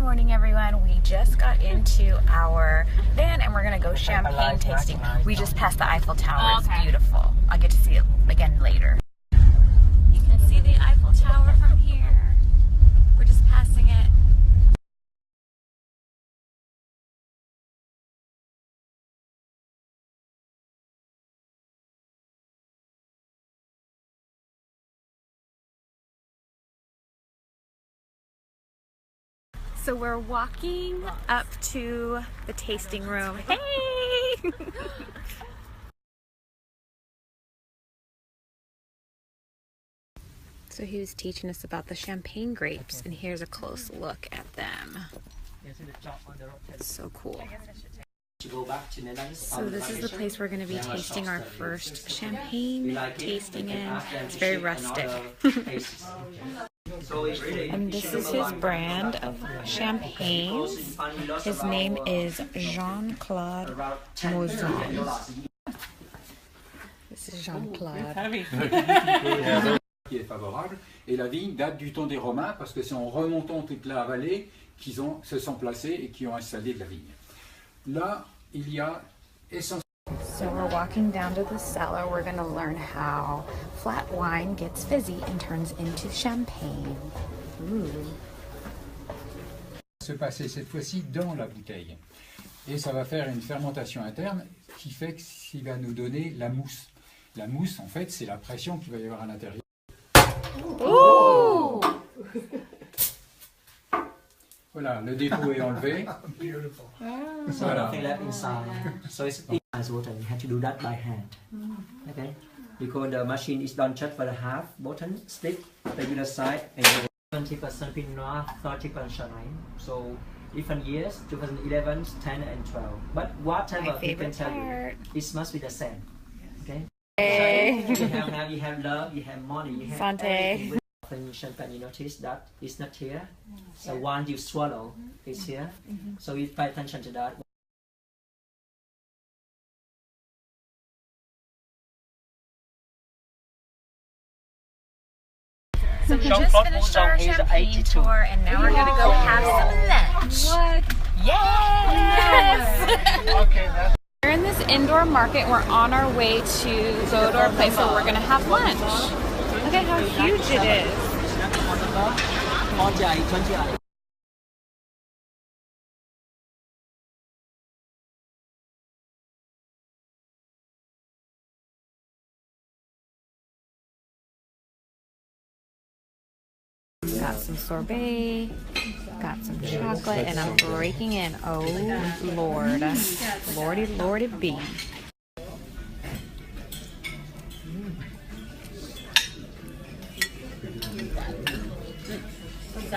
morning, everyone. We just got into our van and we're gonna go champagne tasting. We just passed the Eiffel Tower. It's beautiful. I'll get to see it again later. You can see the Eiffel Tower from here. We're just passing it. So we're walking up to the tasting room. Hey! So he was teaching us about the champagne grapes, and here's a close look at them. It's so cool. So this is the place we're going to be tasting our first champagne tasting in. It's very rustic. And this is his brand of champagne. His name is Jean-Claude Mauzan. This is Jean-Claude. Qui est favorable, et la vigne date du temps des Romains parce que c'est en remontant toute la vallée qu'ils se sont placés et qui ont installé de la vigne. Là, il y a essentiellement. So we're walking down to the cellar. We're going to learn how flat wine gets fizzy and turns into champagne. Ooh. Se passer cette fois-ci dans la bouteille. Et ça va faire une fermentation interne qui fait qu'il va nous donner la mousse. La mousse, en fait, c'est la pression qu'il va y avoir à l'intérieur. Ooh. Voilà, le dépôt est enlevé. Voilà. So it's ice water. You have to do that by hand. Okay? Because the machine is done just for the half button stick, the other side, and 20% Pinot Noir, 30% Chardonnay. So different years, 2011, 10, and 12. But whatever we can tell you, it must be the same. Okay? Hey. You have love, you have money, you have Santé. in champagne, you notice that it's not here. So once you swallow, it's here. So you pay attention to that. So we just finished our champagne tour and now we're going to go have some lunch. What? Yes! Okay, we're in this indoor market. We're on our way to go to our place where we're going to have lunch. Look at how huge it is. Got some sorbet, got some chocolate, and I'm breaking in. Oh Lord, lordy, lordy B.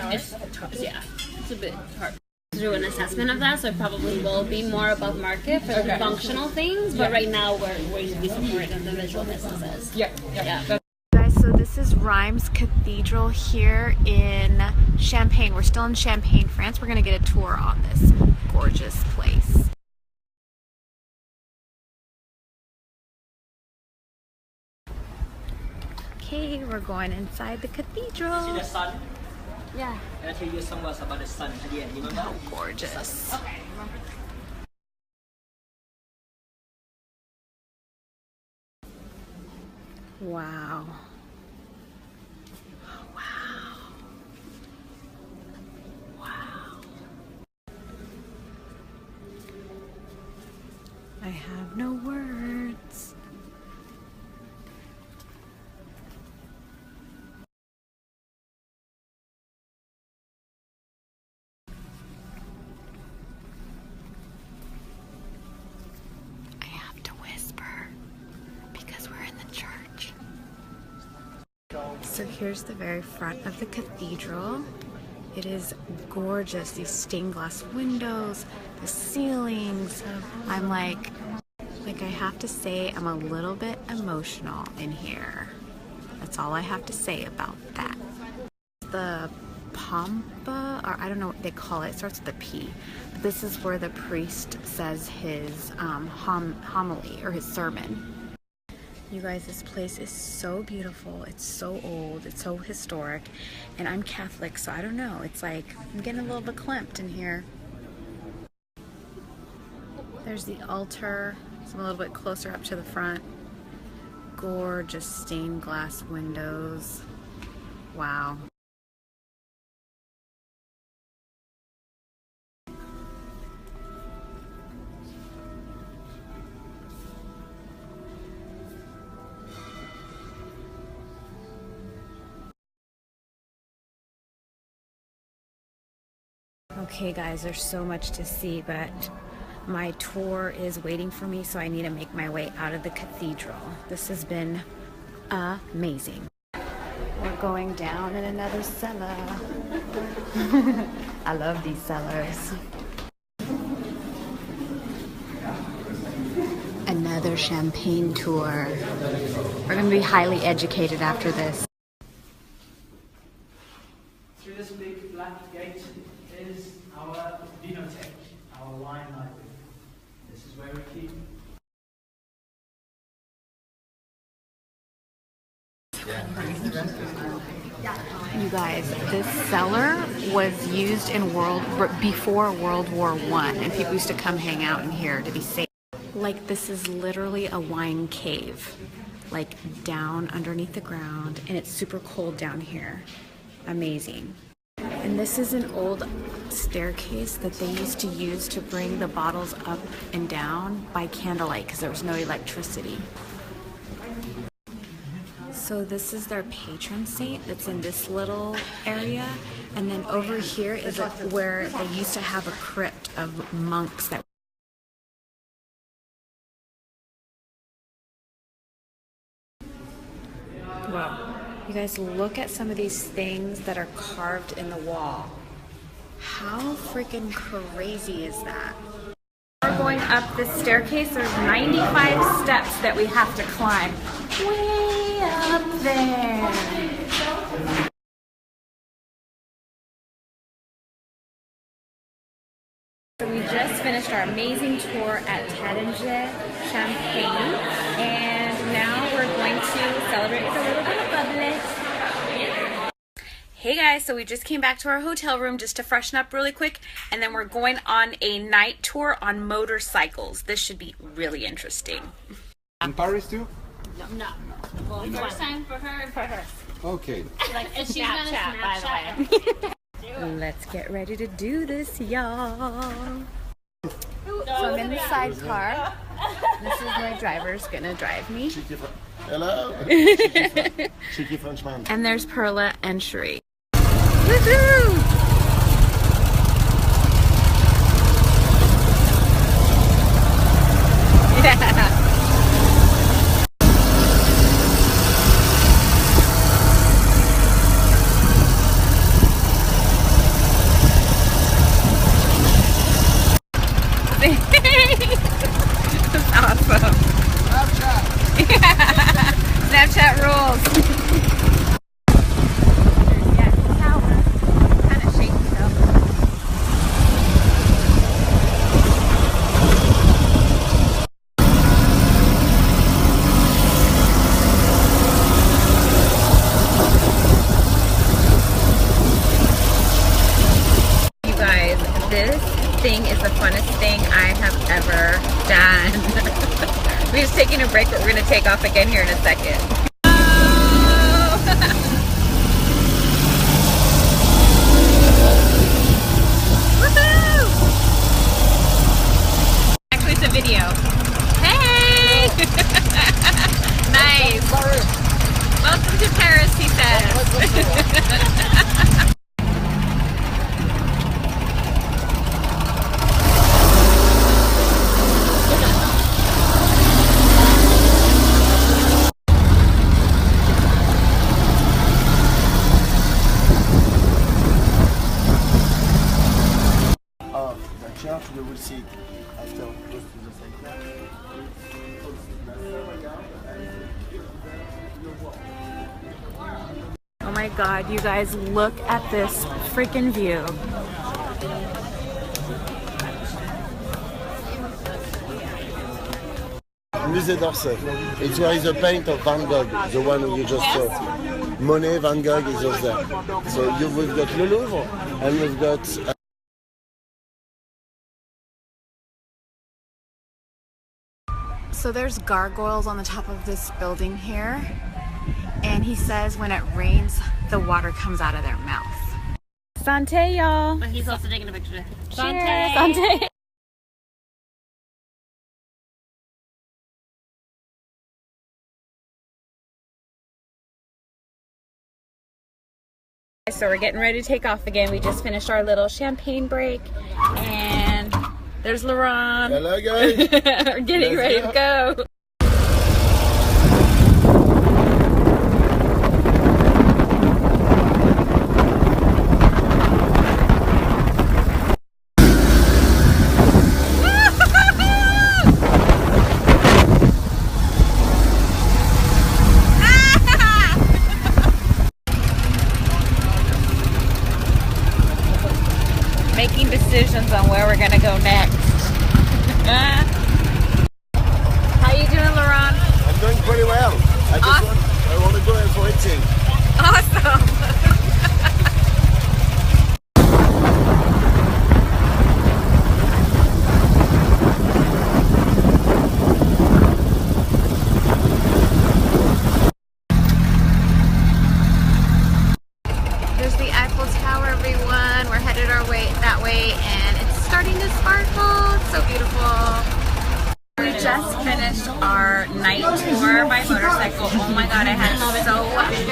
It's a bit hard to do an assessment of that, so it probably will be more above market for the functional things, but right now we're usually supporting of the visual businesses. Yeah. Guys, so this is Reims Cathedral here in Champagne. We're still in Champagne, France. We're gonna get a tour on this gorgeous place. Okay, we're going inside the cathedral. See the sun? Yeah. And I tell you some words about the sun at the end. Remember? How gorgeous. Okay. Wow. Wow. Wow. I have no words. I have to whisper because we're in the church. So here's the very front of the cathedral. It is gorgeous. These stained glass windows, the ceilings. I'm like I have to say I'm a little bit emotional in here. That's all I have to say about that. The Pampa, or I don't know what they call it. It starts with a P. This is where the priest says his homily or his sermon. You guys, this place is so beautiful. It's so old. It's so historic. And I'm Catholic, so I don't know. It's like I'm getting a little bit clamped in here. There's the altar. So I'm a little bit closer up to the front. Gorgeous stained glass windows. Wow. Okay guys, there's so much to see, but my tour is waiting for me, so I need to make my way out of the cathedral. This has been amazing. We're going down in another cellar. I love these cellars. Another champagne tour. We're going to be highly educated after this. Through this big black gate is our vinotheque, our wine library. This is where we keep. You guys, this cellar was used in before World War I, and people used to come hang out in here to be safe. Like, this is literally a wine cave, like down underneath the ground, and it's super cold down here. Amazing. And this is an old staircase that they used to use to bring the bottles up and down by candlelight because there was no electricity. So this is their patron saint that's in this little area. And then over here is where they used to have a crypt of monks that wow. You guys, look at some of these things that are carved in the wall. How freaking crazy is that? We're going up this staircase. There's 95 steps that we have to climb. Way up there. So we just finished our amazing tour at Taittinger Champagne, and now we're going to celebrate with a little bit of bubbly. Hey guys, so we just came back to our hotel room just to freshen up really quick, and then we're going on a night tour on motorcycles. This should be really interesting. In Paris too? No. Well, first time for her and for her. Okay. Like, and she's gonna Snapchat, by the way. Let's get ready to do this, y'all. So I'm in the sidecar. This is my driver's gonna drive me. Hello. Cheeky Frenchman. And there's Perla and Cherie. Woohoo! Yeah. That's awesome. Snapchat. Yeah. Snapchat rules. Yeah, the tower. Kind of shaky though. You guys, this thing is the funnest thing I have ever done. We're just taking a break, but we're going to take off again here in a second. Woohoo! Actually, it's a video. Hey! Nice. Welcome to Paris, he says. The church, we will see after close to the side. Oh my god, you guys, look at this freaking view. Musée d'Orsay. It's where is the paint of Van Gogh, the one you just saw. Monet, Van Gogh is over there. So we've got Le Louvre and we've got. So there's gargoyles on the top of this building here, and he says when it rains, the water comes out of their mouth. Santé, y'all. But he's also taking a picture. Santé. Santé. So we're getting ready to take off again. We just finished our little champagne break, and there's Laurent. Hello, guys. We're getting ready to go. Making decisions on where we're gonna go next. How you doing, Laurent? I'm doing pretty well. I want to go in for eating. Awesome. There's the Eiffel Tower, everyone. We're headed our way that way, and it's starting to sparkle. It's so beautiful. We just finished our night tour by motorcycle. Oh my god, I had so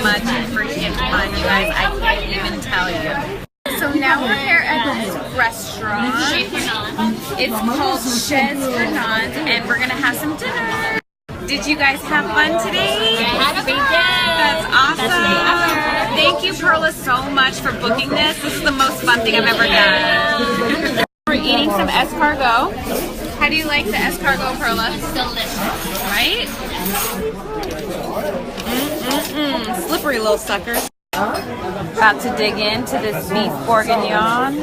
much freaking fun, you guys. I can't even tell you. So now we're here at this restaurant. It's called Chez Fernand, and we're gonna have some dinner. Did you guys have fun today? Yes, we did. That's awesome. Thank you, Perla, so much for booking this. This is the most fun thing I've ever done. We're eating some escargot. How do you like the escargot, Perla? It's delicious. Right? Slippery little suckers. About to dig into this beef bourguignon.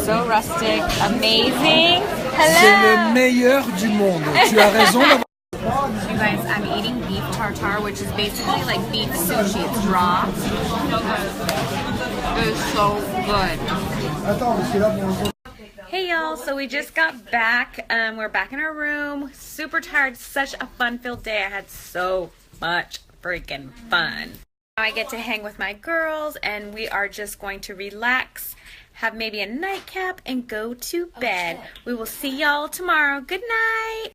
So rustic, amazing. C'est le meilleur du monde. Tu as raison. You guys, I'm eating beef tartare, which is basically like beef sushi. It's raw. It's so good. Hey y'all, so we just got back. We're back in our room. Super tired. Such a fun-filled day. I had so much freaking fun. Now I get to hang with my girls, and we are just going to relax, have maybe a nightcap, and go to bed. We will see y'all tomorrow. Good night.